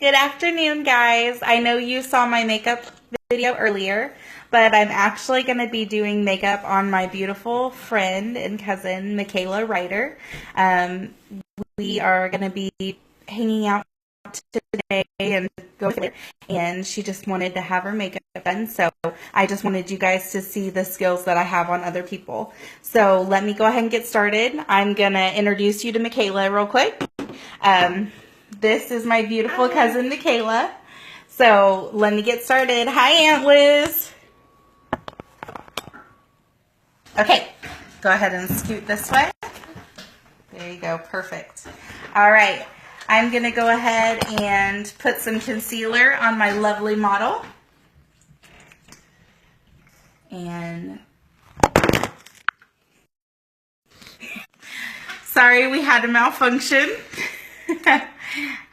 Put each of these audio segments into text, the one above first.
Good afternoon, guys. I know you saw my makeup video earlier, but I'm actually going to be doing makeup on my beautiful friend and cousin, Mikayla Reider. We are going to be hanging out today and going later, and she just wanted to have her makeup done, so I just wanted you guys to see the skills that I have on other people. So let me go ahead and get started. I'm going to introduce you to Mikayla real quick. This is my beautiful cousin, Mikayla. So let me get started. Hi, Aunt Liz. Okay, go ahead and scoot this way. There you go, perfect. All right, I'm going to go ahead and put some concealer on my lovely model. And sorry, we had a malfunction.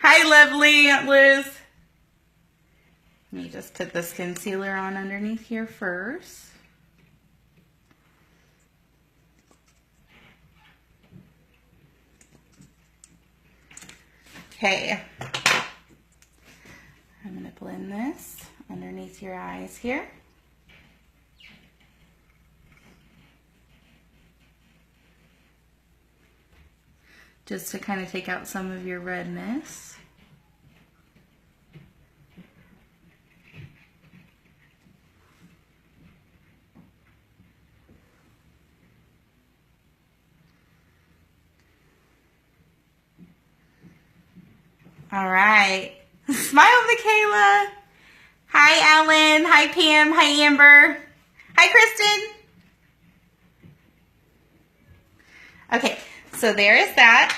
Hi, lovely Aunt Liz. Let me just put this concealer on underneath here first. Okay. I'm going to blend this underneath your eyes here. Just to kind of take out some of your redness. All right. Smile, Mikayla. Hi, Ellen. Hi, Pam. Hi, Amber. Hi, Kristen. Okay, so there is that.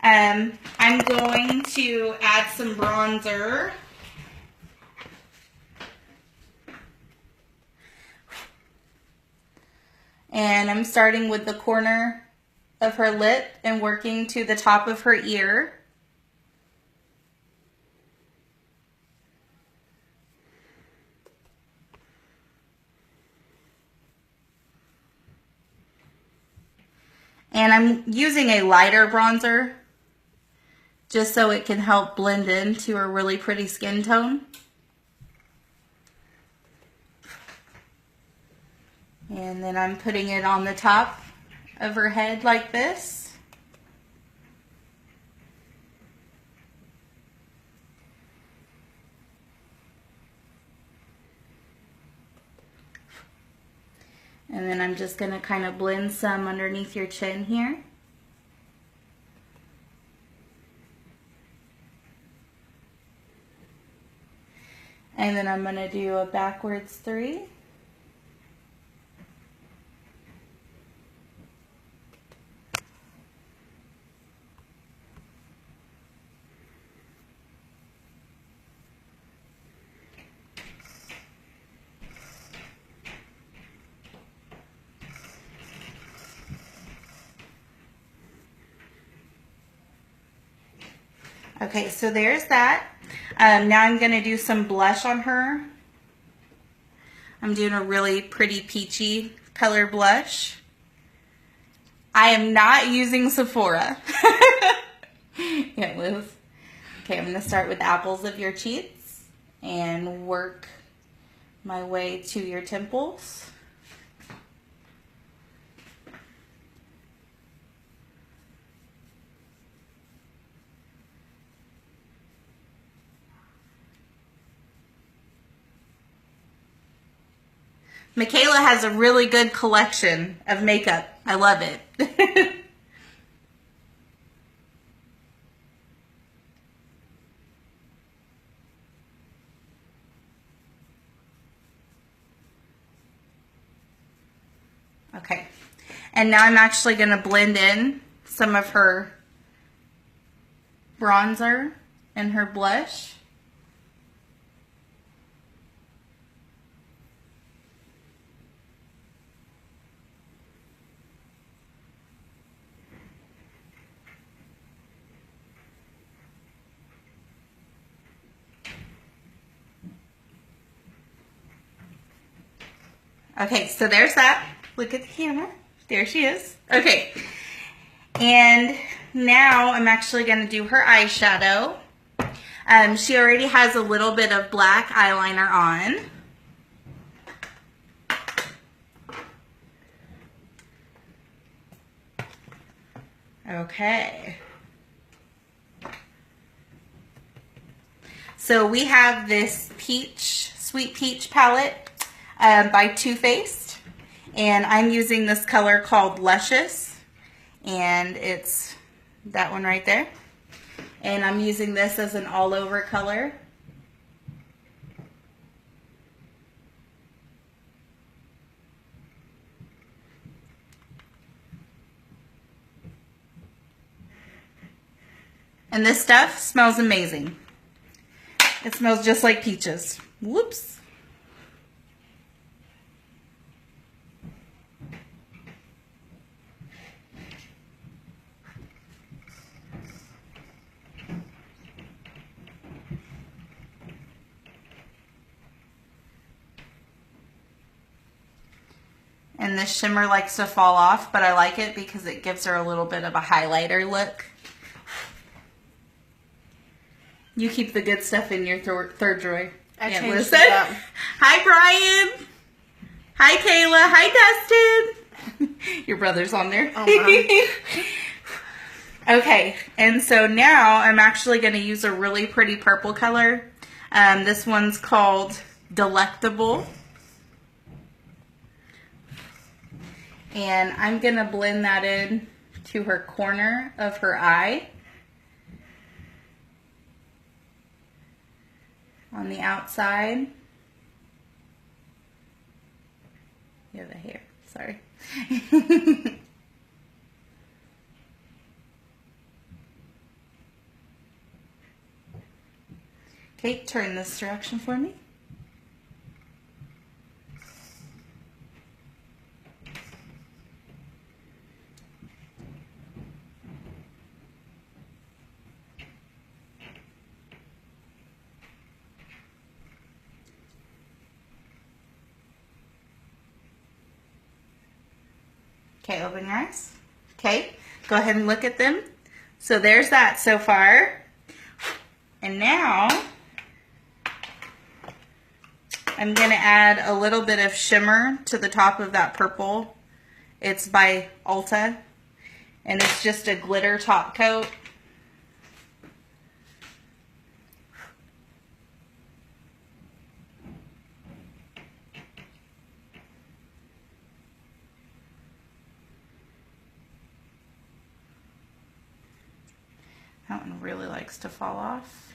I'm going to add some bronzer. And I'm starting with the corner of her lip and working to the top of her ear. And I'm using a lighter bronzer just so it can help blend into a really pretty skin tone. And then I'm putting it on the top of her head like this. And then I'm just going to kind of blend some underneath your chin here. And then I'm going to do a backwards 3. Okay, so there's that. Now I'm going to do some blush on her. I'm doing a really pretty peachy color blush. I am not using Sephora. Yeah, Liz. Okay, I'm going to start with the apples of your cheeks and work my way to your temples. Mikayla has a really good collection of makeup. I love it. Okay, and now I'm actually going to blend in some of her bronzer and her blush. Okay, so there's that. Look at the camera. There she is. Okay, and now I'm actually going to do her eyeshadow. She already has a little bit of black eyeliner on. Okay. So we have this Sweet Peach palette by Too Faced. And I'm using this color called Luscious. And it's that one right there. And I'm using this as an all over color. And this stuff smells amazing. It smells just like peaches. Whoops. And this shimmer likes to fall off, but I like it because it gives her a little bit of a highlighter look. You keep the good stuff in your third drawer. I Aunt changed Lisa. it up. Hi, Brian. Hi, Kayla. Hi, Dustin. Your brother's on there. Oh, Okay, and so now I'm actually going to use a really pretty purple color. This one's called Delectable. And I'm going to blend that in to her corner of her eye. On the outside. You have the hair, sorry. Okay, turn this direction for me. Okay, open your eyes. Okay, go ahead and look at them. So there's that so far. And now I'm going to add a little bit of shimmer to the top of that purple. It's by Ulta. And it's just a glitter top coat. That one really likes to fall off.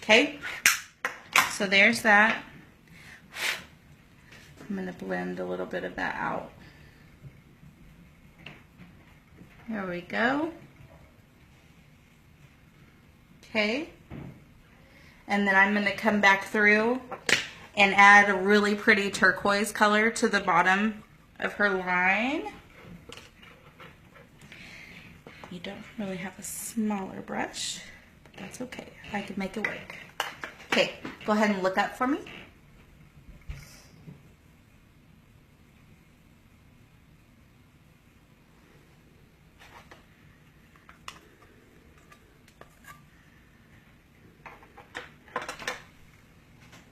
Okay, so there's that. I'm going to blend a little bit of that out. There we go. Okay, and then I'm going to come back through and add a really pretty turquoise color to the bottom of her line. You don't really have a smaller brush, but that's okay. I can make it work. Okay, go ahead and look up for me.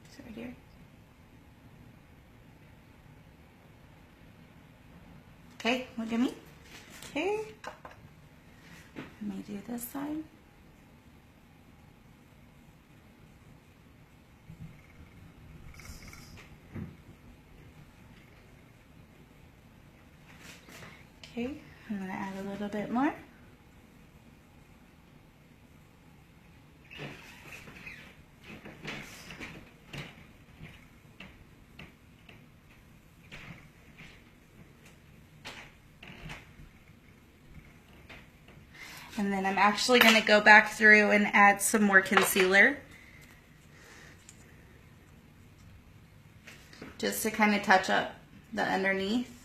It's right here. Okay, look at me. Okay. Let me do this side. Okay, I'm going to add a little bit more. And then I'm actually going to go back through and add some more concealer. Just to kind of touch up the underneath.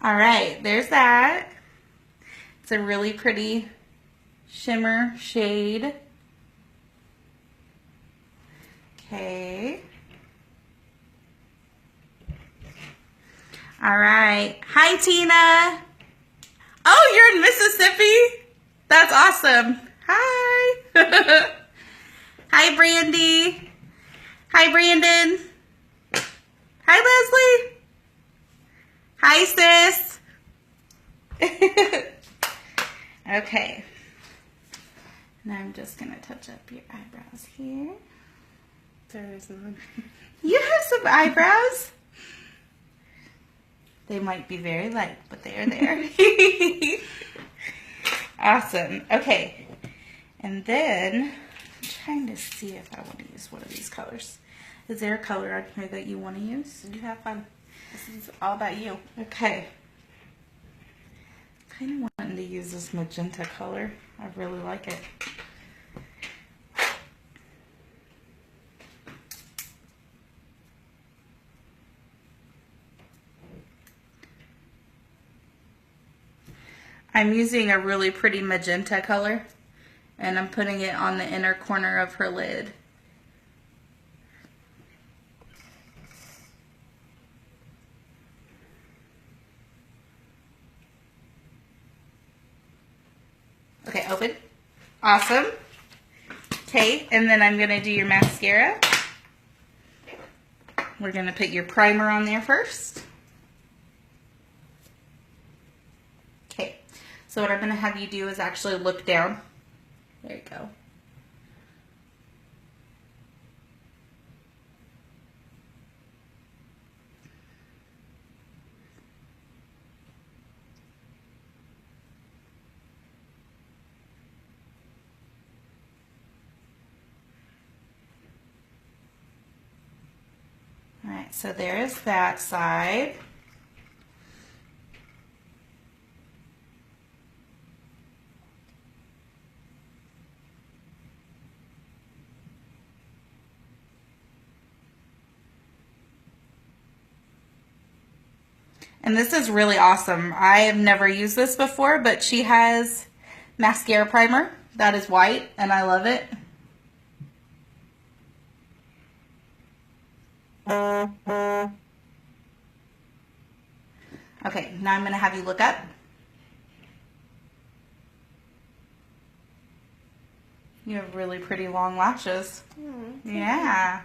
All right, there's that. It's a really pretty shimmer shade. Okay. All right. Hi, Tina. Oh, you're in Mississippi? That's awesome. Hi. Hi, Brandy. Hi, Brandon. Hi, Leslie. Hi, sis. Okay. Now I'm just going to touch up your eyebrows here. There is none. You have some eyebrows. They might be very light, but they are there. Awesome. Okay. And then I'm trying to see if I want to use one of these colors. Is there a color on here that you want to use? You have fun. This is all about you. Okay. Kind of wanting to use this magenta color. I really like it. I'm using a really pretty magenta color, and I'm putting it on the inner corner of her lid. Okay, open. Awesome. Okay, and then I'm going to do your mascara. We're going to put your primer on there first. Okay, so what I'm going to have you do is actually look down. There you go. Alright, so there's that side. And this is really awesome. I have never used this before, but she has mascara primer that is white, and I love it. Okay, now I'm going to have you look up. You have really pretty long lashes. Yeah.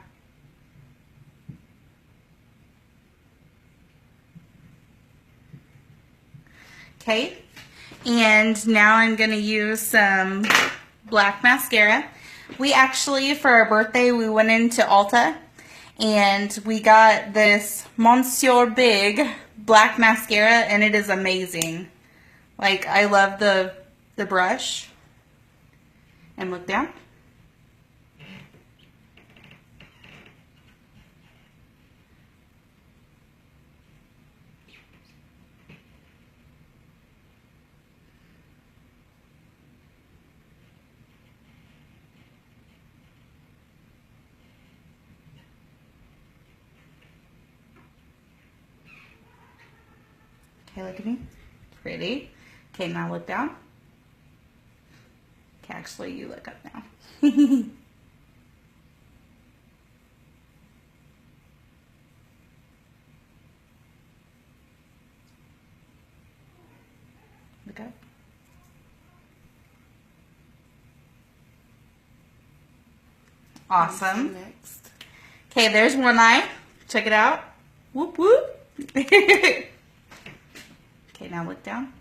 Okay, and now I'm going to use some black mascara. We actually, for our birthday, we went into Ulta and we got this Monsieur Big black mascara, and it is amazing. Like, I love the brush. And look down. Okay, look at me. Pretty. Okay, now look down. Okay, actually, you look up now. Look up. Awesome. Next. Okay, there's one eye. Check it out. Whoop, whoop. Okay, now look down.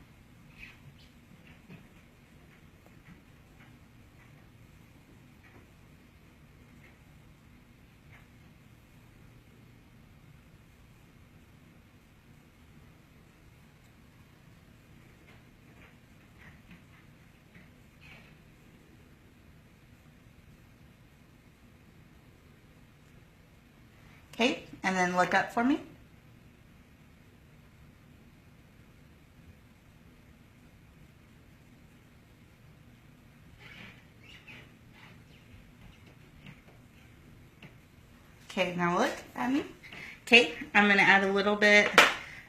Okay, and then look up for me. Okay, now look at me. Okay, I'm going to add a little bit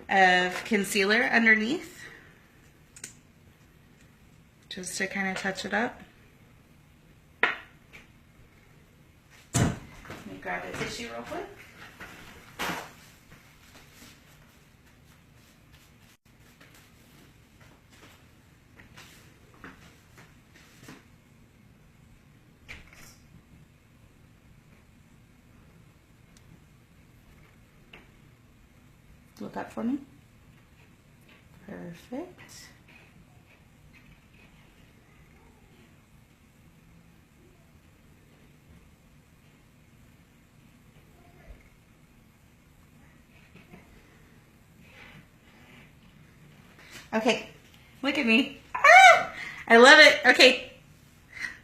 of concealer underneath, just to kind of touch it up. Let me grab a tissue real quick. Look up for me. Perfect. Okay, look at me. Ah, I love it. Okay,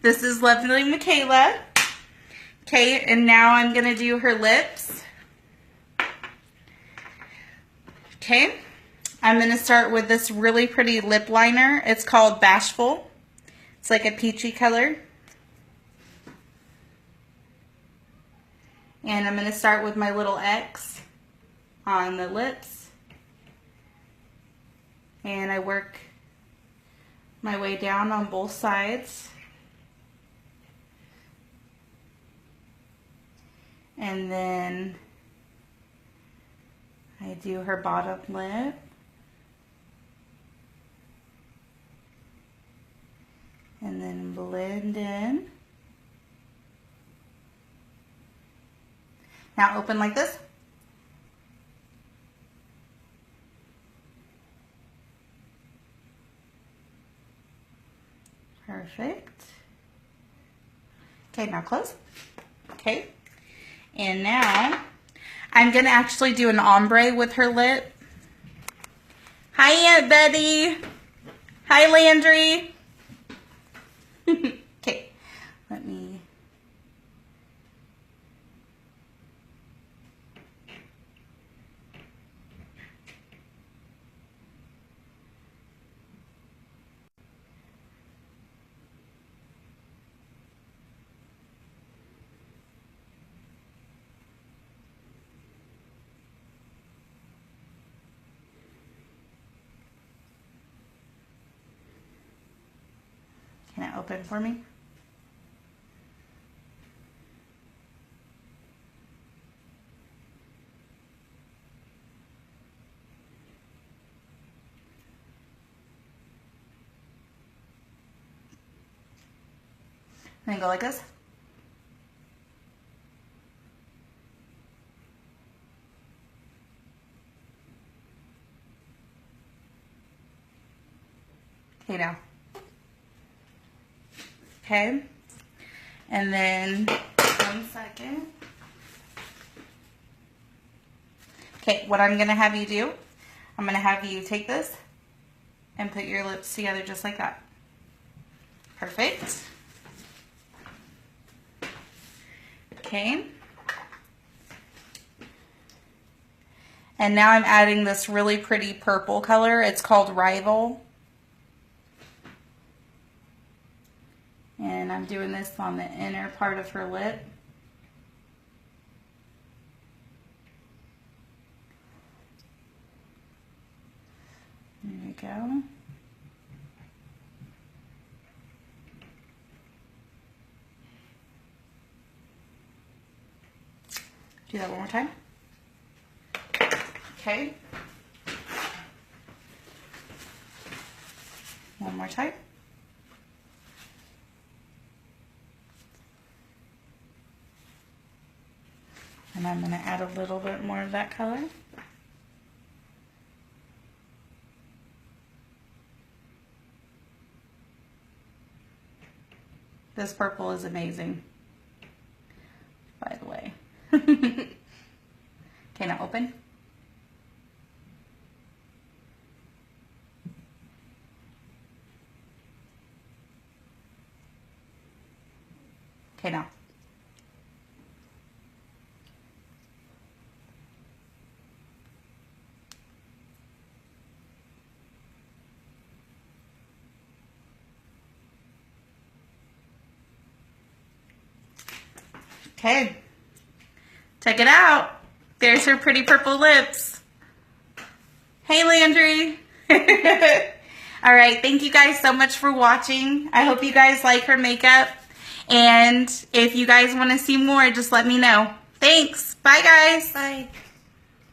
this is lovely Mikayla. Okay, and now I'm gonna do her lips. Okay, I'm going to start with this really pretty lip liner. It's called Bashful. It's like a peachy color. And I'm going to start with my little X on the lips. And I work my way down on both sides. And then I do her bottom lip. And then blend in. Now open like this. Perfect. Okay, now close. Okay. And now I'm going to actually do an ombre with her lip. Hi, Aunt Betty. Hi, Landry. Okay, let me... Can it open for me? And then go like this. Okay, now. Okay. And then, 1 second. Okay, what I'm going to have you do, I'm going to have you take this and put your lips together just like that. Perfect. Okay. And now I'm adding this really pretty purple color. It's called Rival. And I'm doing this on the inner part of her lip. There you go. Do that one more time. Okay. One more time. And I'm going to add a little bit more of that color. This purple is amazing, by the way. Okay, now open. Okay, now. Okay, check it out. There's her pretty purple lips. Hey, Landry. All right. Thank you guys so much for watching. I hope you guys like her makeup. And if you guys want to see more, just let me know. Thanks. Bye, guys. Bye.